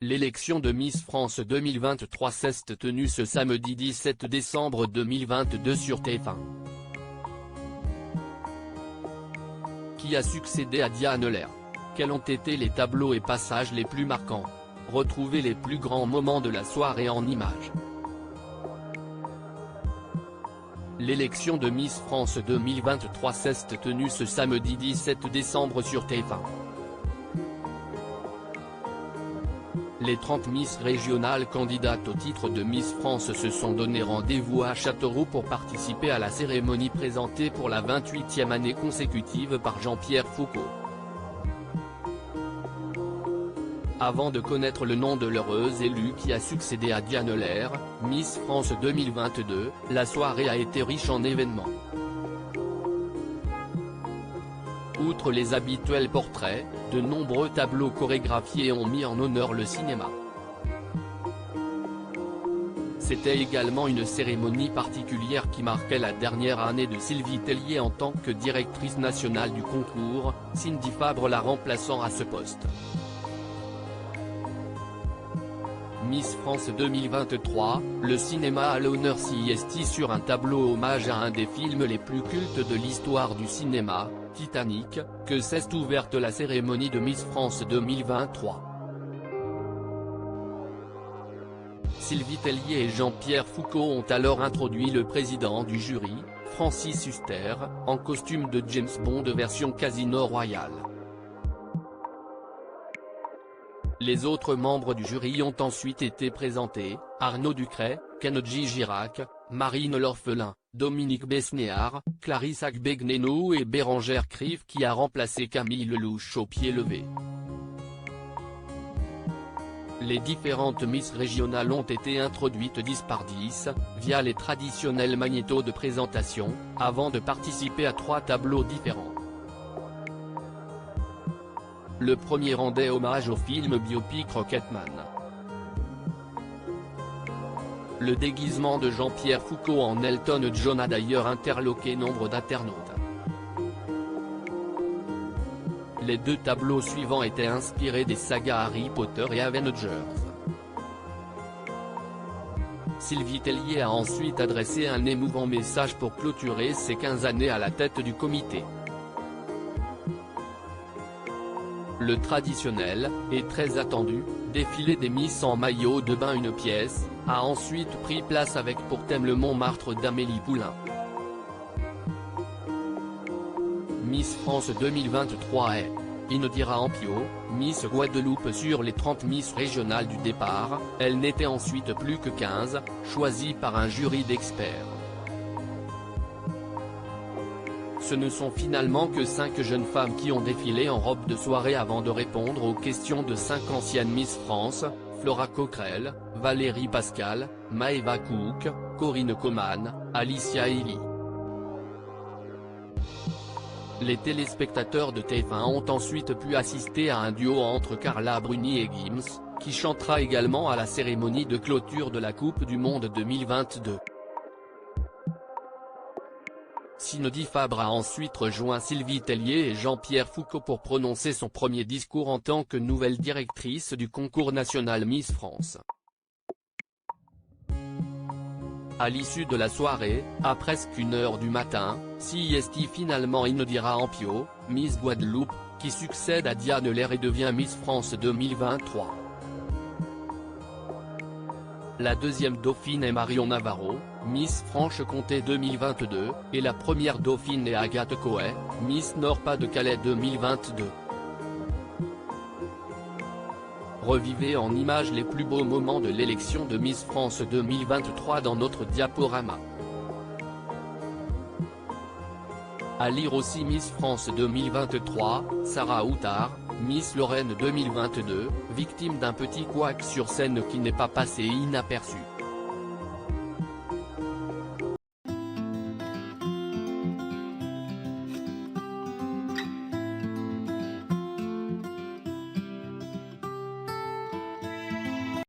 L'élection de Miss France 2023 s'est tenue ce samedi 17 décembre 2022 sur TF1. Qui a succédé à Diane Lair? Quels ont été les tableaux et passages les plus marquants? Retrouvez les plus grands moments de la soirée en images. L'élection de Miss France 2023 s'est tenue ce samedi 17 décembre sur TF1. Les 30 Miss régionales candidates au titre de Miss France se sont donné rendez-vous à Châteauroux pour participer à la cérémonie présentée pour la 28e année consécutive par Jean-Pierre Foucault. Avant de connaître le nom de l'heureuse élue qui a succédé à Diane Lair, Miss France 2022, la soirée a été riche en événements. Outre les habituels portraits, de nombreux tableaux chorégraphiés ont mis en honneur le cinéma. C'était également une cérémonie particulière qui marquait la dernière année de Sylvie Tellier en tant que directrice nationale du concours, Cindy Fabre la remplaçant à ce poste. Miss France 2023, le cinéma à l'honneur CIST sur un tableau hommage à un des films les plus cultes de l'histoire du cinéma, Titanic, que s'est ouverte la cérémonie de Miss France 2023. Sylvie Tellier et Jean-Pierre Foucault ont alors introduit le président du jury, Francis Huster, en costume de James Bond version Casino Royale. Les autres membres du jury ont ensuite été présentés, Arnaud Ducret, Kenji Girac, Marine L'Orphelin, Dominique Besnéard, Clarisse Agbegneno et Bérangère Krief qui a remplacé Camille Lelouch au pied levé. Les différentes Miss régionales ont été introduites 10 par 10, via les traditionnels magnétos de présentation, avant de participer à 3 tableaux différents. Le premier rendait hommage au film biopic Rocketman. Le déguisement de Jean-Pierre Foucault en Elton John a d'ailleurs interloqué nombre d'internautes. Les 2 tableaux suivants étaient inspirés des sagas Harry Potter et Avengers. Sylvie Tellier a ensuite adressé un émouvant message pour clôturer ses 15 années à la tête du comité. Le traditionnel, et très attendu, défilé des Miss en maillot de bain une pièce, a ensuite pris place avec pour thème le Montmartre d'Amélie Poulain. Miss France 2023 est Indira Ampio, Miss Guadeloupe sur les 30 Miss régionales du départ, elle n'était ensuite plus que 15, choisies par un jury d'experts. Ce ne sont finalement que 5 jeunes femmes qui ont défilé en robe de soirée avant de répondre aux questions de 5 anciennes Miss France, Flora Coquerel, Valérie Pascal, Maëva Cook, Corinne Coman, Alicia Elie. Les téléspectateurs de TF1 ont ensuite pu assister à un duo entre Carla Bruni et Gims, qui chantera également à la cérémonie de clôture de la Coupe du Monde 2022. Cindy Fabre a ensuite rejoint Sylvie Tellier et Jean-Pierre Foucault pour prononcer son premier discours en tant que nouvelle directrice du concours national Miss France. À l'issue de la soirée, à presque 1h du matin, CIST finalement Indira Ampio, Miss Guadeloupe, qui succède à Diane Lair et devient Miss France 2023. La deuxième dauphine est Marion Navarro, Miss Franche-Comté 2022, et la première dauphine est Agathe Coët, Miss Nord-Pas-de-Calais 2022. Revivez en images les plus beaux moments de l'élection de Miss France 2023 dans notre diaporama. À lire aussi Miss France 2023, Sarah Outard, Miss Lorraine 2022, victime d'un petit couac sur scène qui n'est pas passé inaperçu.